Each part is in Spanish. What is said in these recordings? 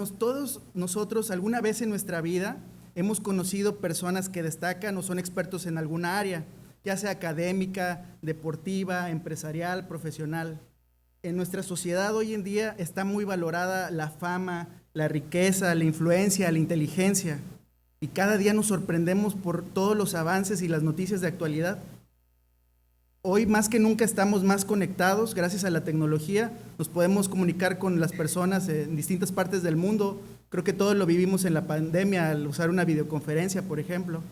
Hermanos, todos nosotros alguna vez en nuestra vida hemos conocido personas que destacan o son expertos en alguna área, ya sea académica, deportiva, empresarial, profesional. En nuestra sociedad hoy en día está muy valorada la fama, la riqueza, la influencia, la inteligencia. Y cada día nos sorprendemos por todos los avances y las noticias de actualidad. Hoy más que nunca estamos más conectados, gracias a la tecnología, nos podemos comunicar con las personas en distintas partes del mundo. Creo que todos lo vivimos en la pandemia al usar una videoconferencia, por ejemplo.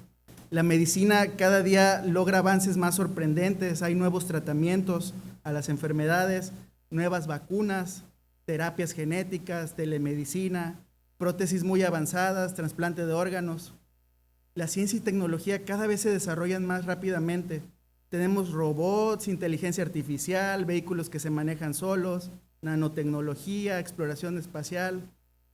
La medicina cada día logra avances más sorprendentes, hay nuevos tratamientos a las enfermedades, nuevas vacunas, terapias genéticas, telemedicina, prótesis muy avanzadas, trasplante de órganos. La ciencia y tecnología cada vez se desarrollan más rápidamente. Tenemos robots, inteligencia artificial, vehículos que se manejan solos, nanotecnología, exploración espacial,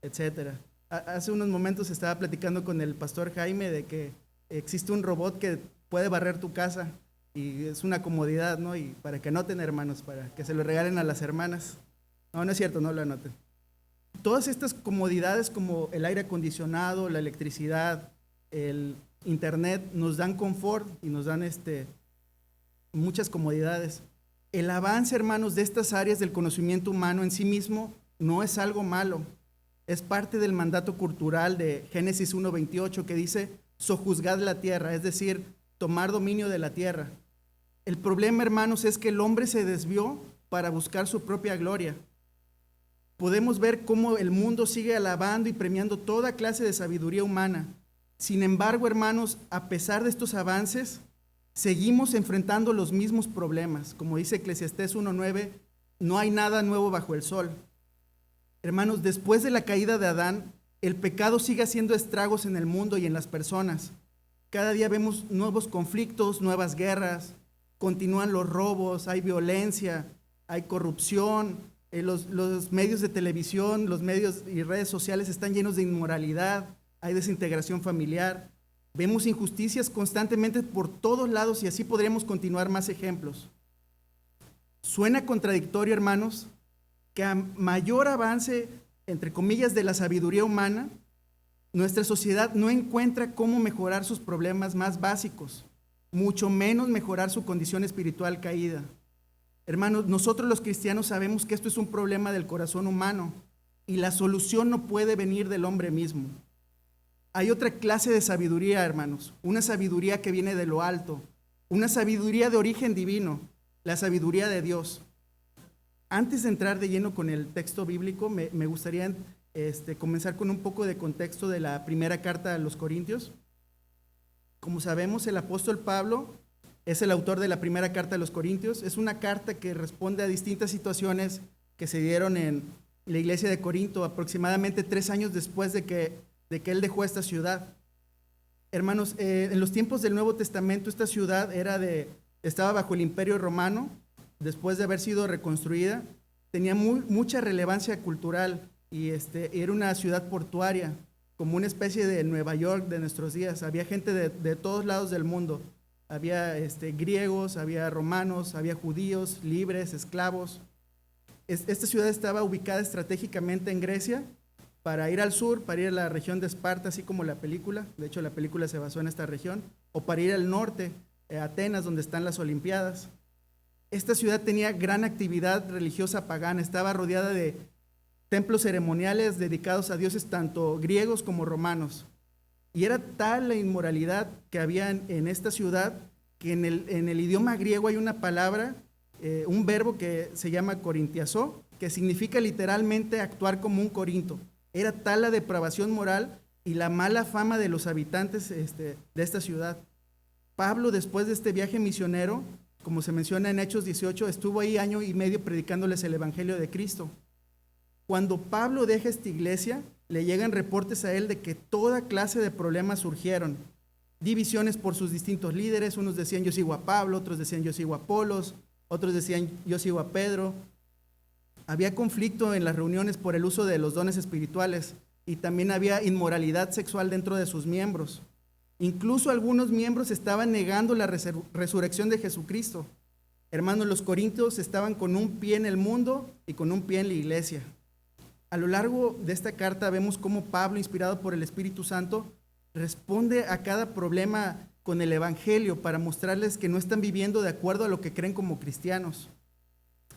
etc. Hace unos momentos estaba platicando con el pastor Jaime de que existe un robot que puede barrer tu casa y es una comodidad, ¿no? Y para que anoten, hermanos, para que se lo regalen a las hermanas. No, no es cierto, no lo anoten. Todas estas comodidades como el aire acondicionado, la electricidad, el internet, nos dan confort y nos dan muchas comodidades. El avance, hermanos, de estas áreas del conocimiento humano en sí mismo no es algo malo. Es parte del mandato cultural de Génesis 1:28 que dice, sojuzgad la tierra, es decir, tomar dominio de la tierra. El problema, hermanos, es que el hombre se desvió para buscar su propia gloria. Podemos ver cómo el mundo sigue alabando y premiando toda clase de sabiduría humana. Sin embargo, hermanos, a pesar de estos avances, seguimos enfrentando los mismos problemas. Como dice Eclesiastés 1:9, no hay nada nuevo bajo el sol. Hermanos, después de la caída de Adán, el pecado sigue haciendo estragos en el mundo y en las personas. Cada día vemos nuevos conflictos, nuevas guerras, continúan los robos, hay violencia, hay corrupción, los medios de televisión, los medios y redes sociales están llenos de inmoralidad, hay desintegración familiar. Vemos injusticias constantemente por todos lados y así podríamos continuar más ejemplos. Suena contradictorio, hermanos, que a mayor avance, entre comillas, de la sabiduría humana, nuestra sociedad no encuentra cómo mejorar sus problemas más básicos, mucho menos mejorar su condición espiritual caída. Hermanos, nosotros los cristianos sabemos que esto es un problema del corazón humano y la solución no puede venir del hombre mismo. Hay otra clase de sabiduría, hermanos, una sabiduría que viene de lo alto, una sabiduría de origen divino, la sabiduría de Dios. Antes de entrar de lleno con el texto bíblico, me gustaría comenzar con un poco de contexto de la primera carta a los Corintios. Como sabemos, el apóstol Pablo es el autor de la primera carta a los Corintios. Es una carta que responde a distintas situaciones que se dieron en la iglesia de Corinto aproximadamente 3 años después de que él dejó esta ciudad. Hermanos, en los tiempos del Nuevo Testamento esta ciudad estaba bajo el Imperio Romano, después de haber sido reconstruida, tenía mucha relevancia cultural y era una ciudad portuaria, como una especie de Nueva York de nuestros días. Había gente de todos lados del mundo, había griegos, había romanos, había judíos, libres, esclavos. Esta ciudad estaba ubicada estratégicamente en Grecia, para ir al sur, para ir a la región de Esparta, así como la película, de hecho la película se basó en esta región, o para ir al norte, Atenas, donde están las Olimpiadas. Esta ciudad tenía gran actividad religiosa pagana, estaba rodeada de templos ceremoniales dedicados a dioses tanto griegos como romanos. Y era tal la inmoralidad que había en esta ciudad que en el idioma griego hay una palabra, un verbo que se llama corintiazó, que significa literalmente actuar como un corinto. Era tal la depravación moral y la mala fama de los habitantes de esta ciudad. Pablo, después de este viaje misionero, como se menciona en Hechos 18, estuvo ahí 1 año y medio predicándoles el Evangelio de Cristo. Cuando Pablo deja esta iglesia, le llegan reportes a él de que toda clase de problemas surgieron. Divisiones por sus distintos líderes, unos decían yo sigo a Pablo, otros decían yo sigo a Apolos, otros decían yo sigo a Pedro. Había conflicto en las reuniones por el uso de los dones espirituales y también había inmoralidad sexual dentro de sus miembros. Incluso algunos miembros estaban negando la resurrección de Jesucristo. Hermanos, los corintios estaban con un pie en el mundo y con un pie en la iglesia. A lo largo de esta carta vemos cómo Pablo, inspirado por el Espíritu Santo, responde a cada problema con el Evangelio para mostrarles que no están viviendo de acuerdo a lo que creen como cristianos.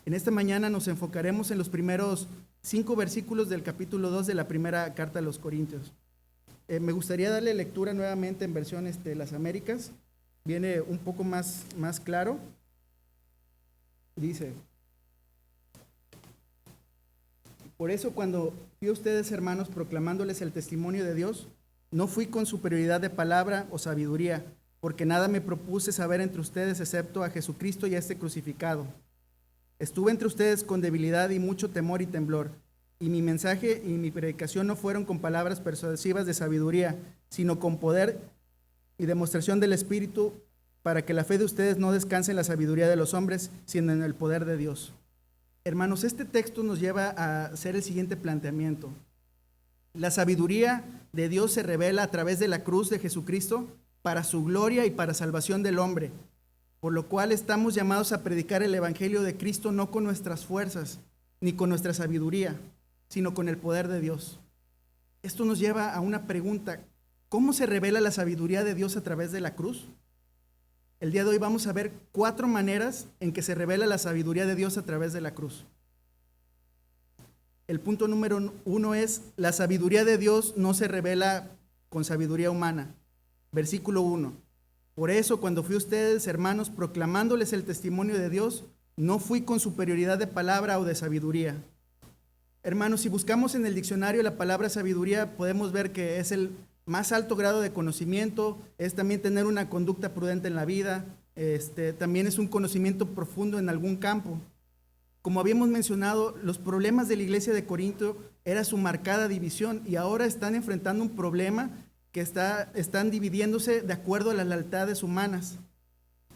En esta mañana nos enfocaremos en los primeros 5 versículos del capítulo 2 de la primera carta a los Corintios. Me gustaría darle lectura nuevamente en versión Las Américas. Viene un poco más claro. Dice: por eso cuando fui a ustedes, hermanos, proclamándoles el testimonio de Dios, no fui con superioridad de palabra o sabiduría, porque nada me propuse saber entre ustedes excepto a Jesucristo y a este crucificado. Estuve entre ustedes con debilidad y mucho temor y temblor, y mi mensaje y mi predicación no fueron con palabras persuasivas de sabiduría, sino con poder y demostración del Espíritu, para que la fe de ustedes no descanse en la sabiduría de los hombres, sino en el poder de Dios. Hermanos, este texto nos lleva a hacer el siguiente planteamiento. La sabiduría de Dios se revela a través de la cruz de Jesucristo para su gloria y para salvación del hombre, por lo cual estamos llamados a predicar el Evangelio de Cristo no con nuestras fuerzas ni con nuestra sabiduría, sino con el poder de Dios. Esto nos lleva a una pregunta: ¿cómo se revela la sabiduría de Dios a través de la cruz? El día de hoy vamos a ver 4 maneras en que se revela la sabiduría de Dios a través de la cruz. El punto número 1 es: la sabiduría de Dios no se revela con sabiduría humana. Versículo 1. Por eso, cuando fui a ustedes, hermanos, proclamándoles el testimonio de Dios, no fui con superioridad de palabra o de sabiduría. Hermanos, si buscamos en el diccionario la palabra sabiduría, podemos ver que es el más alto grado de conocimiento, es también tener una conducta prudente en la vida, también es un conocimiento profundo en algún campo. Como habíamos mencionado, los problemas de la iglesia de Corinto era su marcada división, y ahora están enfrentando un problema que están dividiéndose de acuerdo a las lealtades humanas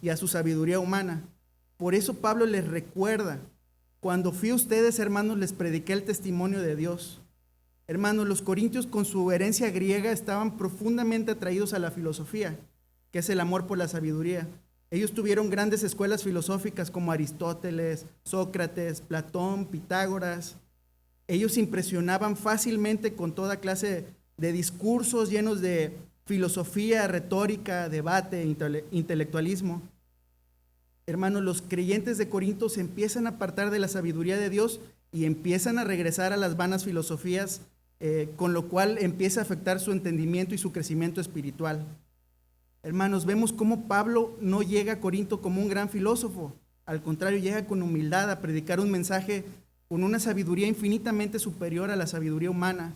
y a su sabiduría humana. Por eso Pablo les recuerda: cuando fui a ustedes, hermanos, les prediqué el testimonio de Dios. Hermanos, los corintios con su herencia griega estaban profundamente atraídos a la filosofía, que es el amor por la sabiduría. Ellos tuvieron grandes escuelas filosóficas como Aristóteles, Sócrates, Platón, Pitágoras. Ellos impresionaban fácilmente con toda clase de discursos llenos de filosofía, retórica, debate, intelectualismo. Hermanos, los creyentes de Corinto se empiezan a apartar de la sabiduría de Dios y empiezan a regresar a las vanas filosofías, con lo cual empieza a afectar su entendimiento y su crecimiento espiritual. Hermanos, vemos cómo Pablo no llega a Corinto como un gran filósofo. Al contrario, llega con humildad a predicar un mensaje con una sabiduría infinitamente superior a la sabiduría humana,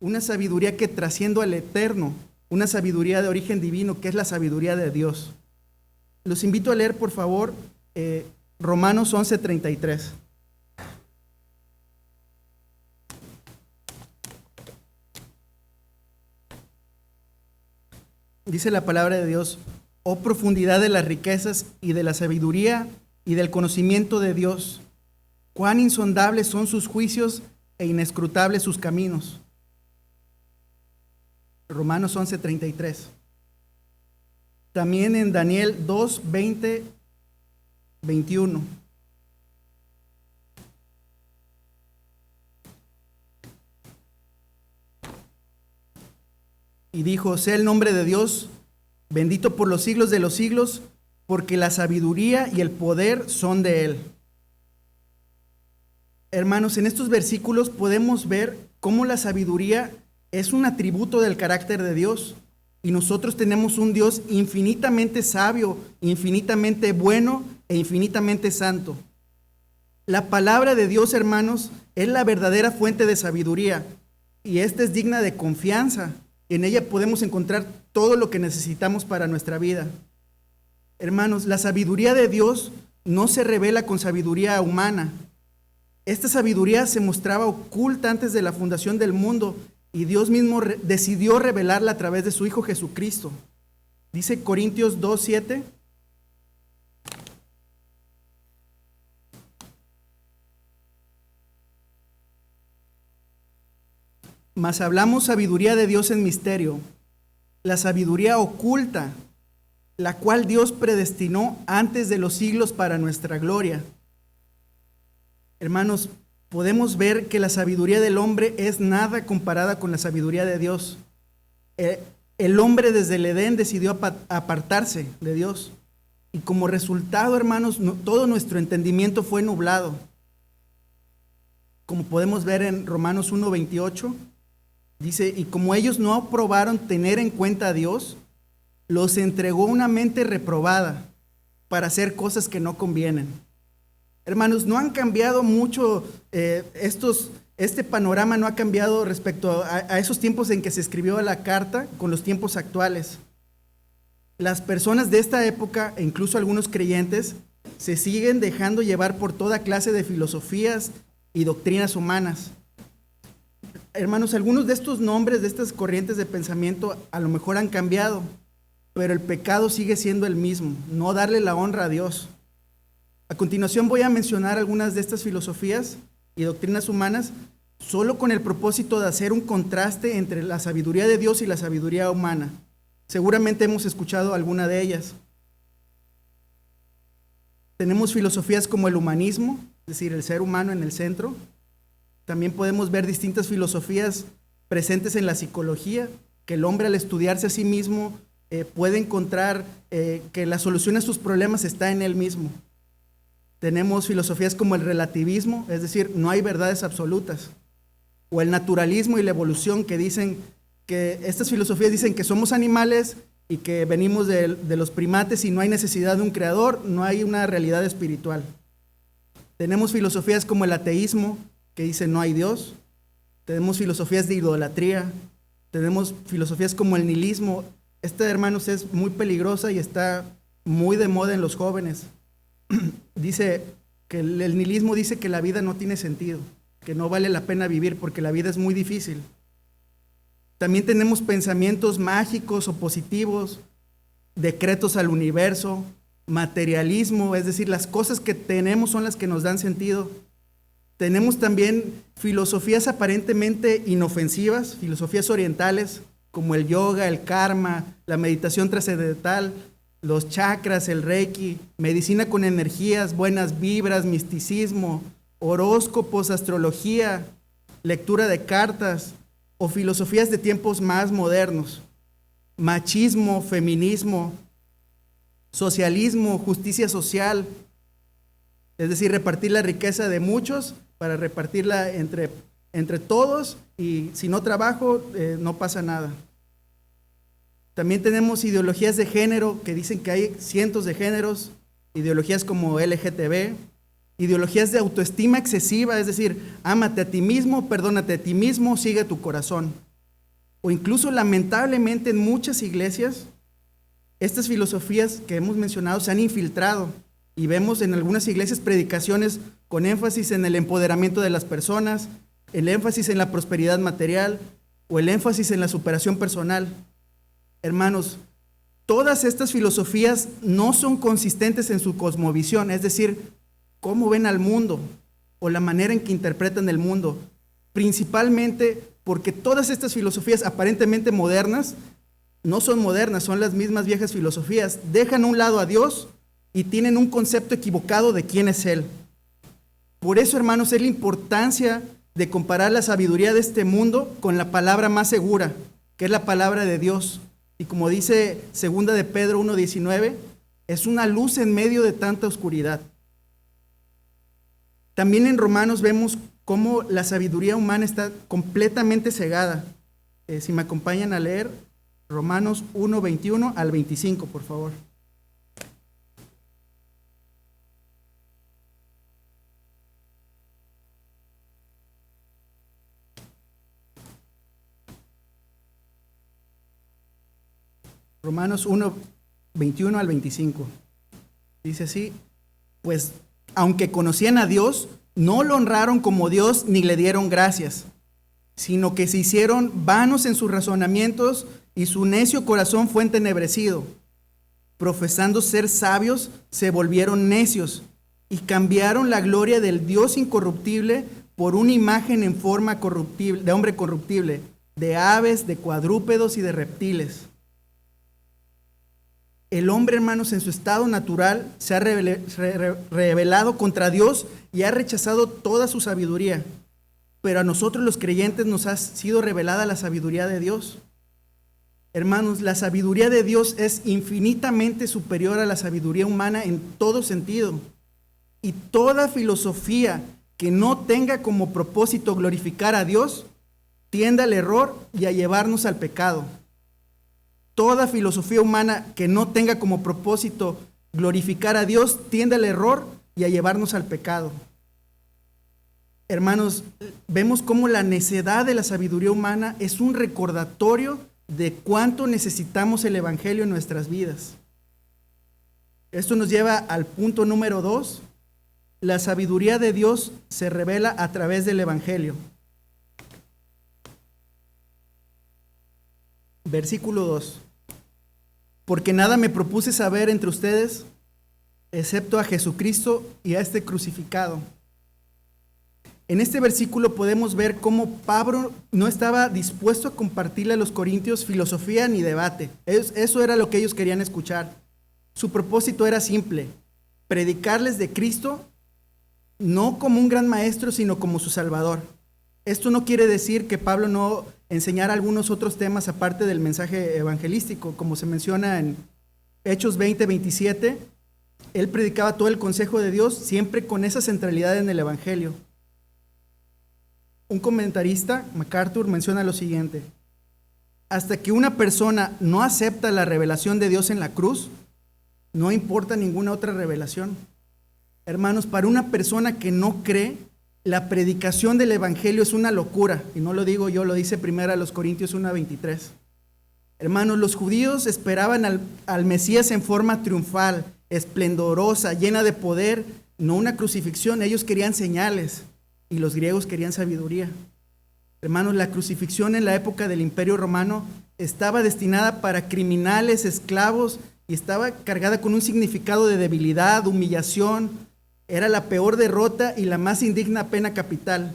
una sabiduría que trasciende al eterno, una sabiduría de origen divino, que es la sabiduría de Dios. Los invito a leer, por favor, Romanos 11:33. Dice la palabra de Dios: oh profundidad de las riquezas y de la sabiduría y del conocimiento de Dios, cuán insondables son sus juicios e inescrutables sus caminos. Romanos 11:33. También en Daniel 2:20, 21. Y dijo: sea el nombre de Dios bendito por los siglos de los siglos, porque la sabiduría y el poder son de Él. Hermanos, en estos versículos podemos ver cómo la sabiduría es un atributo del carácter de Dios, y nosotros tenemos un Dios infinitamente sabio, infinitamente bueno e infinitamente santo. La palabra de Dios, hermanos, es la verdadera fuente de sabiduría, y esta es digna de confianza. En ella podemos encontrar todo lo que necesitamos para nuestra vida. Hermanos, la sabiduría de Dios no se revela con sabiduría humana. Esta sabiduría se mostraba oculta antes de la fundación del mundo, y Dios mismo decidió revelarla a través de su Hijo Jesucristo. Dice Corintios 2:7. Mas hablamos sabiduría de Dios en misterio, la sabiduría oculta, la cual Dios predestinó antes de los siglos para nuestra gloria. Hermanos, podemos ver que la sabiduría del hombre es nada comparada con la sabiduría de Dios. El hombre desde el Edén decidió apartarse de Dios. Y como resultado, hermanos, todo nuestro entendimiento fue nublado. Como podemos ver en Romanos 1:28, dice, y como ellos no aprobaron tener en cuenta a Dios, los entregó una mente reprobada para hacer cosas que no convienen. Hermanos, no han cambiado mucho este panorama no ha cambiado respecto a esos tiempos en que se escribió la carta con los tiempos actuales. Las personas de esta época, e incluso algunos creyentes, se siguen dejando llevar por toda clase de filosofías y doctrinas humanas. Hermanos, algunos de estos nombres, de estas corrientes de pensamiento, a lo mejor han cambiado, pero el pecado sigue siendo el mismo, no darle la honra a Dios. A continuación voy a mencionar algunas de estas filosofías y doctrinas humanas, solo con el propósito de hacer un contraste entre la sabiduría de Dios y la sabiduría humana. Seguramente hemos escuchado alguna de ellas. Tenemos filosofías como el humanismo, es decir, el ser humano en el centro. También podemos ver distintas filosofías presentes en la psicología, que el hombre al estudiarse a sí mismo puede encontrar que la solución a sus problemas está en él mismo. Tenemos filosofías como el relativismo, es decir, no hay verdades absolutas. O el naturalismo y la evolución, que dicen que estas filosofías dicen que somos animales y que venimos de los primates y no hay necesidad de un creador, no hay una realidad espiritual. Tenemos filosofías como el ateísmo, que dice no hay Dios. Tenemos filosofías de idolatría. Tenemos filosofías como el nihilismo. Esta, hermanos, es muy peligrosa y está muy de moda en los jóvenes. Dice que el nihilismo dice que la vida no tiene sentido, que no vale la pena vivir porque la vida es muy difícil. También tenemos pensamientos mágicos o positivos, decretos al universo, materialismo, es decir, las cosas que tenemos son las que nos dan sentido. Tenemos también filosofías aparentemente inofensivas, filosofías orientales, como el yoga, el karma, la meditación trascendental, los chakras, el reiki, medicina con energías, buenas vibras, misticismo, horóscopos, astrología, lectura de cartas, o filosofías de tiempos más modernos, machismo, feminismo, socialismo, justicia social, es decir, repartir la riqueza de muchos para repartirla entre todos, y si no trabajo, no pasa nada. También tenemos ideologías de género que dicen que hay cientos de géneros, ideologías como LGTB, ideologías de autoestima excesiva, es decir, ámate a ti mismo, perdónate a ti mismo, sigue tu corazón. O incluso, lamentablemente, en muchas iglesias, estas filosofías que hemos mencionado se han infiltrado y vemos en algunas iglesias predicaciones con énfasis en el empoderamiento de las personas, el énfasis en la prosperidad material o el énfasis en la superación personal. Hermanos, todas estas filosofías no son consistentes en su cosmovisión, es decir, cómo ven al mundo o la manera en que interpretan el mundo, principalmente porque todas estas filosofías aparentemente modernas no son modernas, son las mismas viejas filosofías, dejan a un lado a Dios y tienen un concepto equivocado de quién es Él. Por eso, hermanos, es la importancia de comparar la sabiduría de este mundo con la palabra más segura, que es la palabra de Dios. Y como dice 2 de Pedro 1:19, es una luz en medio de tanta oscuridad. También en Romanos vemos cómo la sabiduría humana está completamente cegada. Si me acompañan a leer Romanos 1:21 al 25, por favor. Romanos 1:21 al 25. Dice así: pues aunque conocían a Dios, no lo honraron como Dios ni le dieron gracias, sino que se hicieron vanos en sus razonamientos y su necio corazón fue entenebrecido. Profesando ser sabios, se volvieron necios y cambiaron la gloria del Dios incorruptible por una imagen en forma corruptible, de hombre corruptible, de aves, de cuadrúpedos y de reptiles. El hombre, hermanos, en su estado natural se ha rebelado contra Dios y ha rechazado toda su sabiduría. Pero a nosotros los creyentes nos ha sido revelada la sabiduría de Dios. Hermanos, la sabiduría de Dios es infinitamente superior a la sabiduría humana en todo sentido. Y toda filosofía que no tenga como propósito glorificar a Dios, tiende al error y a llevarnos al pecado. Toda filosofía humana que no tenga como propósito glorificar a Dios, tiende al error y a llevarnos al pecado. Hermanos, vemos cómo la necedad de la sabiduría humana es un recordatorio de cuánto necesitamos el Evangelio en nuestras vidas. Esto nos lleva al punto número 2. La sabiduría de Dios se revela a través del Evangelio. Versículo 2. Porque nada me propuse saber entre ustedes, excepto a Jesucristo y a este crucificado. En este versículo podemos ver cómo Pablo no estaba dispuesto a compartirle a los corintios filosofía ni debate. Eso era lo que ellos querían escuchar. Su propósito era simple: predicarles de Cristo, no como un gran maestro, sino como su Salvador. Esto no quiere decir que Pablo no enseñara algunos otros temas aparte del mensaje evangelístico, como se menciona en Hechos 20-27. Él predicaba todo el consejo de Dios, siempre con esa centralidad en el Evangelio. Un comentarista, MacArthur, menciona lo siguiente: hasta que una persona no acepta la revelación de Dios en la cruz, no importa ninguna otra revelación. Hermanos, para una persona que no cree, la predicación del Evangelio es una locura. Y no lo digo yo, lo dice 1 Corintios 1:23. Hermanos, los judíos esperaban al Mesías en forma triunfal, esplendorosa, llena de poder, no una crucifixión. Ellos querían señales y los griegos querían sabiduría. Hermanos, la crucifixión en la época del Imperio Romano estaba destinada para criminales, esclavos, y estaba cargada con un significado de debilidad, humillación. Era la peor derrota y la más indigna pena capital.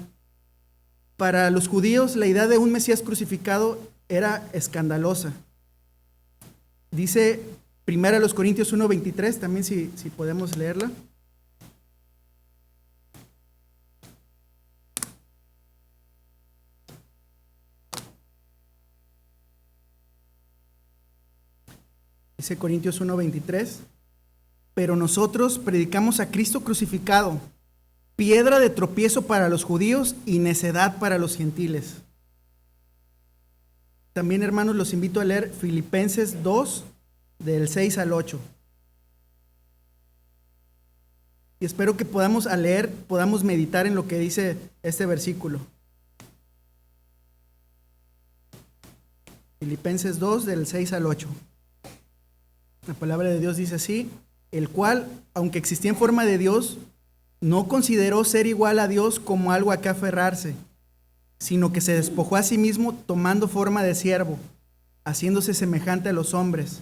Para los judíos, la idea de un Mesías crucificado era escandalosa. Dice 1 Corintios 1:23, también si podemos leerla. Dice Corintios 1:23. Pero nosotros predicamos a Cristo crucificado, piedra de tropiezo para los judíos y necedad para los gentiles. También, hermanos, los invito a leer Filipenses 2, del 6 al 8. Y espero que podamos meditar en lo que dice este versículo. Filipenses 2, del 6 al 8. La palabra de Dios dice así: el cual, aunque existía en forma de Dios, no consideró ser igual a Dios como algo a que aferrarse, sino que se despojó a sí mismo tomando forma de siervo, haciéndose semejante a los hombres,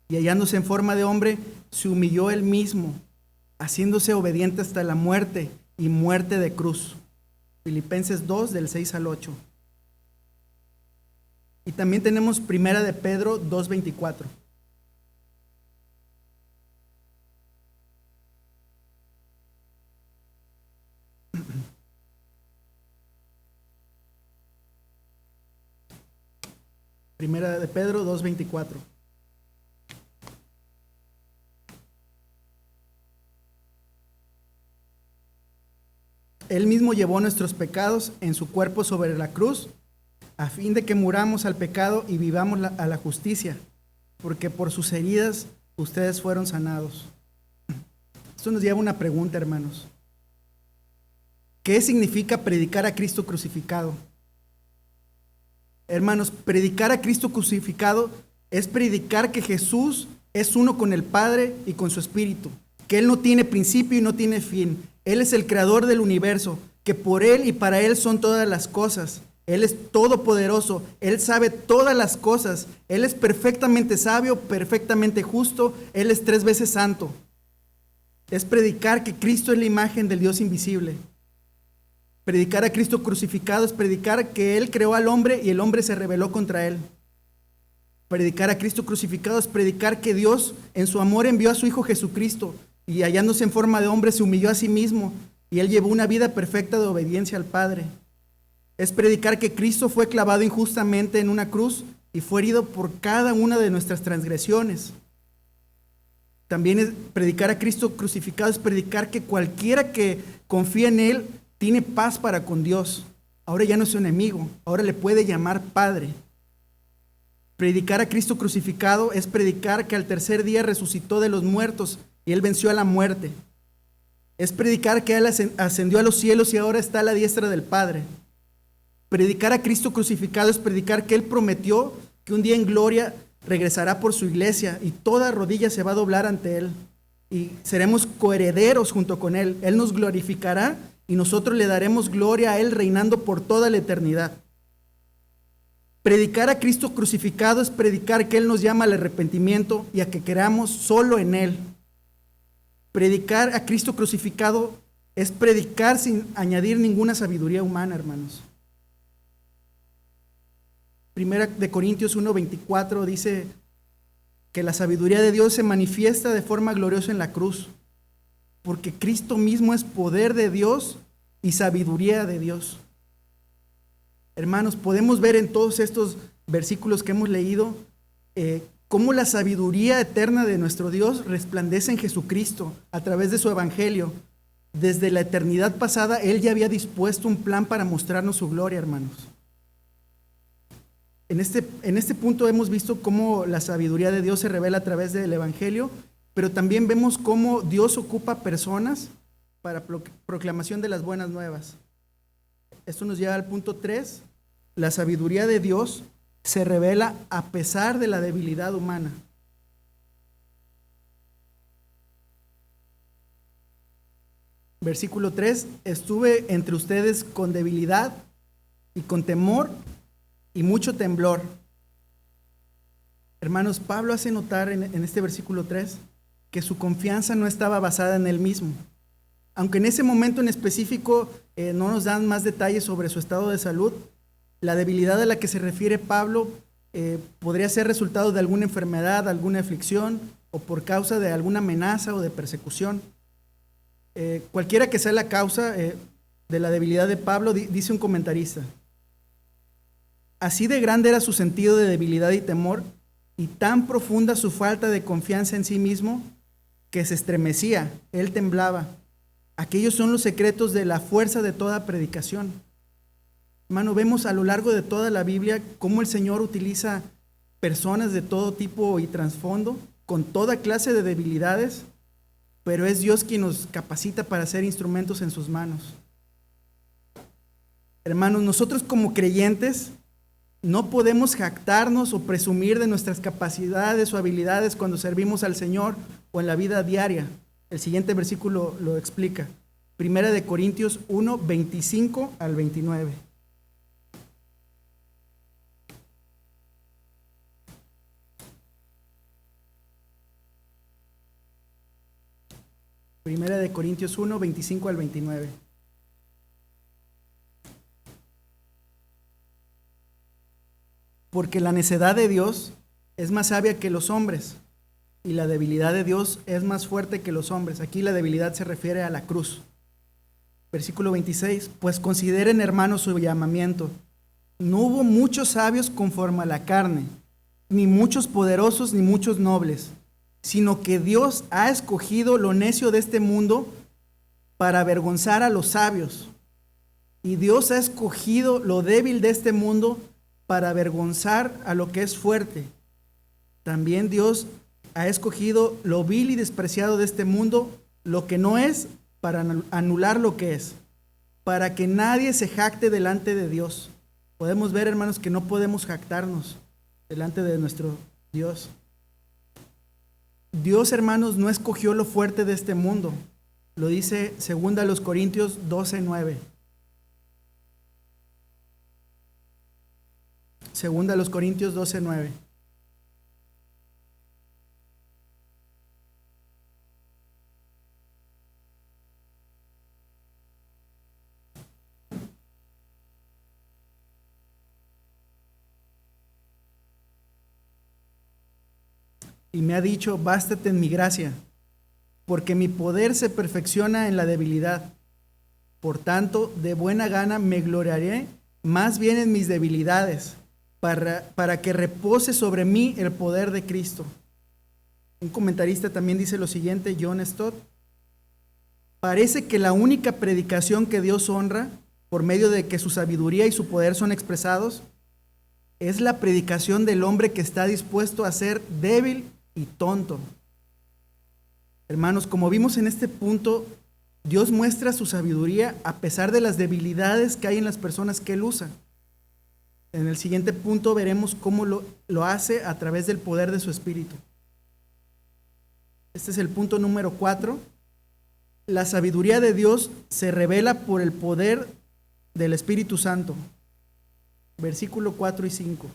y hallándose en forma de hombre, se humilló él mismo, haciéndose obediente hasta la muerte y muerte de cruz. Filipenses 2, del 6 al 8. Y también tenemos 1 de Pedro 2:24. Primera de Pedro 2:24. Él mismo llevó nuestros pecados en su cuerpo sobre la cruz, a fin de que muramos al pecado y vivamos a la justicia, porque por sus heridas ustedes fueron sanados. Esto nos lleva a una pregunta, hermanos. ¿Qué significa predicar a Cristo crucificado? Hermanos, predicar a Cristo crucificado es predicar que Jesús es uno con el Padre y con su Espíritu, que Él no tiene principio y no tiene fin. Él es el creador del universo, que por Él y para Él son todas las cosas. Él es todopoderoso, Él sabe todas las cosas, Él es perfectamente sabio, perfectamente justo, Él es 3 veces santo. Es predicar que Cristo es la imagen del Dios invisible. Predicar a Cristo crucificado es predicar que Él creó al hombre y el hombre se rebeló contra Él. Predicar a Cristo crucificado es predicar que Dios en su amor envió a su Hijo Jesucristo y hallándose en forma de hombre se humilló a sí mismo y Él llevó una vida perfecta de obediencia al Padre. Es predicar que Cristo fue clavado injustamente en una cruz y fue herido por cada una de nuestras transgresiones. También es predicar a Cristo crucificado, es predicar que cualquiera que confía en Él tiene paz para con Dios. Ahora ya no es su enemigo, ahora le puede llamar Padre. Predicar a Cristo crucificado es predicar que al tercer día resucitó de los muertos y Él venció a la muerte. Es predicar que Él ascendió a los cielos y ahora está a la diestra del Padre. Predicar a Cristo crucificado es predicar que Él prometió que un día en gloria regresará por su iglesia y toda rodilla se va a doblar ante Él y seremos coherederos junto con Él. Él nos glorificará y nosotros le daremos gloria a Él reinando por toda la eternidad. Predicar a Cristo crucificado es predicar que Él nos llama al arrepentimiento y a que creamos solo en Él. Predicar a Cristo crucificado es predicar sin añadir ninguna sabiduría humana, hermanos. Primera de Corintios 1:24 dice que la sabiduría de Dios se manifiesta de forma gloriosa en la cruz, porque Cristo mismo es poder de Dios y sabiduría de Dios. Hermanos, podemos ver en todos estos versículos que hemos leído cómo la sabiduría eterna de nuestro Dios resplandece en Jesucristo a través de su evangelio. Desde la eternidad pasada, Él ya había dispuesto un plan para mostrarnos su gloria, hermanos. En este punto hemos visto cómo la sabiduría de Dios se revela a través del evangelio, pero también vemos cómo Dios ocupa personas para proclamación de las buenas nuevas. Esto nos lleva al punto 3. La sabiduría de Dios se revela a pesar de la debilidad humana. Versículo 3. Estuve entre ustedes con debilidad y con temor y mucho temblor. Hermanos, Pablo hace notar en este versículo 3 que su confianza no estaba basada en él mismo. Aunque en ese momento en específico no nos dan más detalles sobre su estado de salud, la debilidad a la que se refiere Pablo podría ser resultado de alguna enfermedad, alguna aflicción o por causa de alguna amenaza o de persecución. Cualquiera que sea la causa de la debilidad de Pablo, dice un comentarista, así de grande era su sentido de debilidad y temor y tan profunda su falta de confianza en sí mismo que se estremecía, él temblaba. Aquellos son los secretos de la fuerza de toda predicación. Hermano, vemos a lo largo de toda la Biblia cómo el Señor utiliza personas de todo tipo y trasfondo, con toda clase de debilidades, pero es Dios quien nos capacita para ser instrumentos en sus manos. Hermanos, nosotros como creyentes no podemos jactarnos o presumir de nuestras capacidades o habilidades cuando servimos al Señor o en la vida diaria. El siguiente versículo lo explica. Primera de Corintios 1, 25 al 29. Primera de Corintios 1, 25 al 29. Porque la necedad de Dios es más sabia que los hombres, y la debilidad de Dios es más fuerte que los hombres. Aquí la debilidad se refiere a la cruz. Versículo 26, pues consideren, hermanos, su llamamiento. No hubo muchos sabios conforme a la carne, ni muchos poderosos, ni muchos nobles, sino que Dios ha escogido lo necio de este mundo para avergonzar a los sabios. Y Dios ha escogido lo débil de este mundo para avergonzar a lo que es fuerte. También Dios ha escogido lo vil y despreciado de este mundo, lo que no es, para anular lo que es, para que nadie se jacte delante de Dios. Podemos ver, hermanos, que no podemos jactarnos delante de nuestro Dios. Dios, hermanos, no escogió lo fuerte de este mundo. Lo dice 2 Corintios 12:9. 2 Corintios 12:9. y me ha dicho: bástate en mi gracia, porque mi poder se perfecciona en la debilidad. Por tanto, de buena gana me gloriaré más bien en mis debilidades, para que repose sobre mí el poder de Cristo. Un comentarista también dice lo siguiente, John Stott: parece que la única predicación que Dios honra, por medio de que su sabiduría y su poder son expresados, es la predicación del hombre que está dispuesto a ser débil y tonto. Hermanos, como vimos en este punto, Dios muestra su sabiduría a pesar de las debilidades que hay en las personas que Él usa. En el siguiente punto veremos cómo lo hace a través del poder de su Espíritu. Este es el punto número 4. La sabiduría de Dios se revela por el poder del Espíritu Santo. Versículo 4 y 5.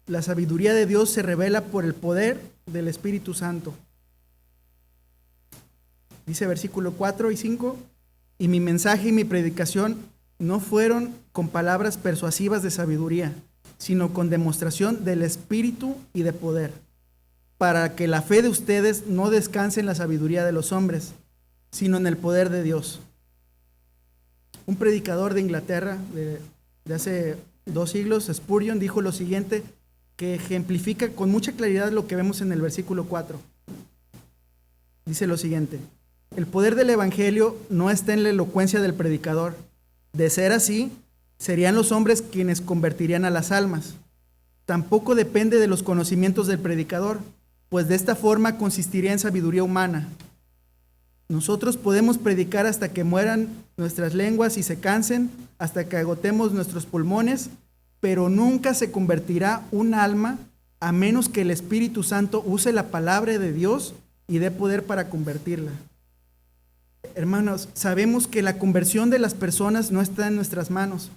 La sabiduría de Dios se revela por el poder del Espíritu Santo. Dice versículo 4 y 5: y mi mensaje y mi predicación no fueron con palabras persuasivas de sabiduría, sino con demostración del Espíritu y de poder, para que la fe de ustedes no descanse en la sabiduría de los hombres, sino en el poder de Dios. Un predicador de Inglaterra de hace 2 siglos, Spurgeon, dijo lo siguiente, que ejemplifica con mucha claridad lo que vemos en el versículo 4. Dice lo siguiente: el poder del Evangelio no está en la elocuencia del predicador. De ser así, serían los hombres quienes convertirían a las almas. Tampoco depende de los conocimientos del predicador, pues de esta forma consistiría en sabiduría humana. Nosotros podemos predicar hasta que mueran nuestras lenguas y se cansen, hasta que agotemos nuestros pulmones, pero nunca se convertirá un alma a menos que el Espíritu Santo use la palabra de Dios y dé poder para convertirla. Hermanos, sabemos que la conversión de las personas no está en nuestras manos.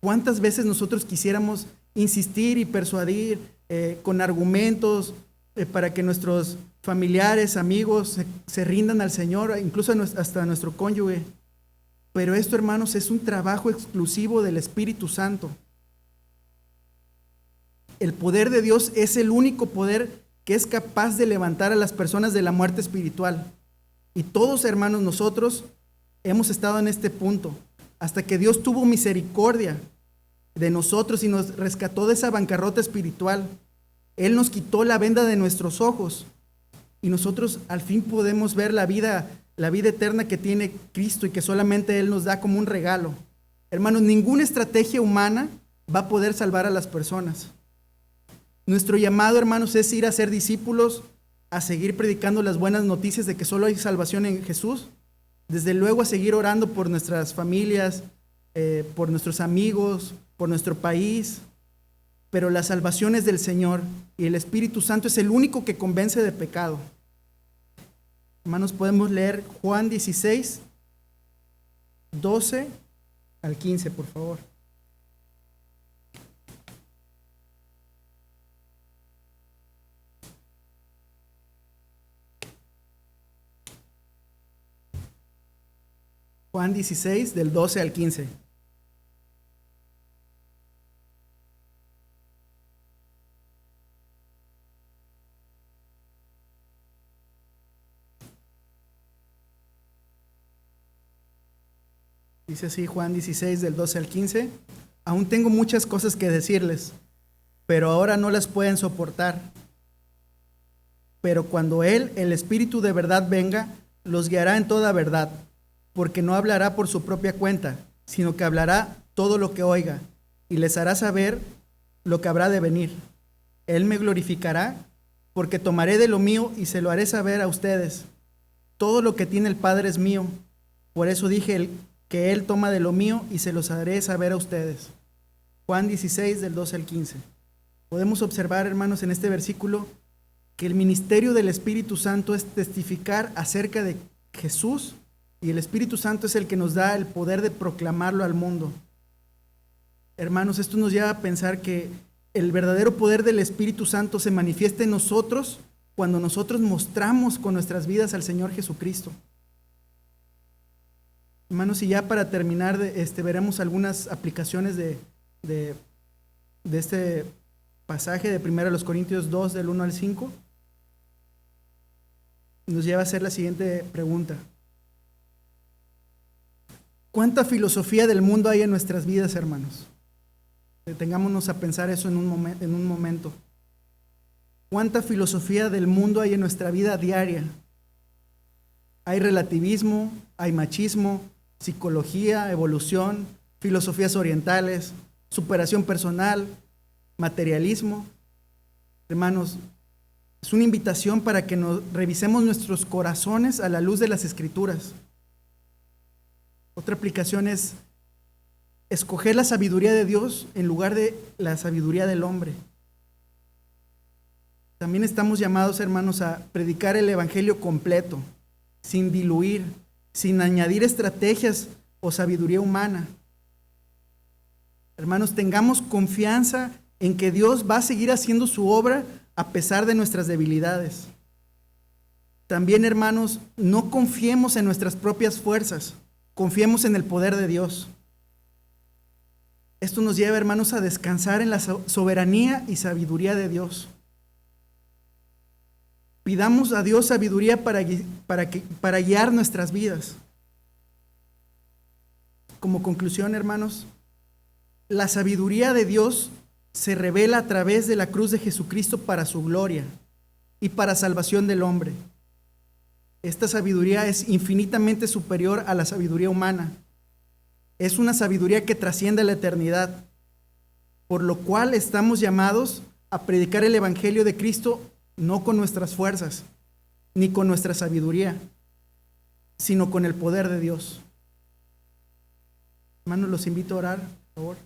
¿Cuántas veces nosotros quisiéramos insistir y persuadir con argumentos para que nuestros familiares, amigos se rindan al Señor, incluso hasta nuestro cónyuge? Pero esto, hermanos, es un trabajo exclusivo del Espíritu Santo. El poder de Dios es el único poder que es capaz de levantar a las personas de la muerte espiritual. Y todos, hermanos, nosotros hemos estado en este punto, hasta que Dios tuvo misericordia de nosotros y nos rescató de esa bancarrota espiritual. Él nos quitó la venda de nuestros ojos y nosotros al fin podemos ver la vida eterna que tiene Cristo y que solamente Él nos da como un regalo. Hermanos, ninguna estrategia humana va a poder salvar a las personas. Nuestro llamado, hermanos, es ir a ser discípulos, a seguir predicando las buenas noticias de que solo hay salvación en Jesús. Desde luego a seguir orando por nuestras familias, por nuestros amigos, por nuestro país. Pero la salvación es del Señor y el Espíritu Santo es el único que convence de pecado. Hermanos, podemos leer Juan 16, 12 al 15, por favor. Juan 16, del 12 al 15. Dice así Juan 16, del 12 al 15. Aún tengo muchas cosas que decirles, pero ahora no las pueden soportar. Pero cuando Él, el Espíritu de verdad, venga, los guiará en toda verdad, porque no hablará por su propia cuenta, sino que hablará todo lo que oiga, y les hará saber lo que habrá de venir. Él me glorificará, porque tomaré de lo mío y se lo haré saber a ustedes. Todo lo que tiene el Padre es mío. Por eso dije que Él toma de lo mío y se los haré saber a ustedes. Juan 16, del 12 al 15. Podemos observar, hermanos, en este versículo que el ministerio del Espíritu Santo es testificar acerca de Jesús, y el Espíritu Santo es el que nos da el poder de proclamarlo al mundo. Hermanos, esto nos lleva a pensar que el verdadero poder del Espíritu Santo se manifiesta en nosotros cuando nosotros mostramos con nuestras vidas al Señor Jesucristo. Hermanos, y ya para terminar, veremos algunas aplicaciones de de este pasaje de 1 Corintios 2, del 1 al 5, nos lleva a hacer la siguiente pregunta. ¿Cuánta filosofía del mundo hay en nuestras vidas, hermanos? Detengámonos a pensar eso en un momento. ¿Cuánta filosofía del mundo hay en nuestra vida diaria? Hay relativismo, hay machismo, psicología, evolución, filosofías orientales, superación personal, materialismo. Hermanos, es una invitación para que nos revisemos nuestros corazones a la luz de las Escrituras. Otra aplicación es escoger la sabiduría de Dios en lugar de la sabiduría del hombre. También estamos llamados, hermanos, a predicar el evangelio completo, sin diluir, sin añadir estrategias o sabiduría humana. Hermanos, tengamos confianza en que Dios va a seguir haciendo su obra a pesar de nuestras debilidades. También, hermanos, no confiemos en nuestras propias fuerzas, confiemos en el poder de Dios. Esto nos lleva, hermanos, a descansar en la soberanía y sabiduría de Dios. Pidamos a Dios sabiduría para guiar nuestras vidas. Como conclusión, hermanos, la sabiduría de Dios se revela a través de la cruz de Jesucristo para su gloria y para salvación del hombre. Esta sabiduría es infinitamente superior a la sabiduría humana. Es una sabiduría que trasciende la eternidad, por lo cual estamos llamados a predicar el evangelio de Cristo no con nuestras fuerzas, ni con nuestra sabiduría, sino con el poder de Dios. Hermanos, los invito a orar, por favor.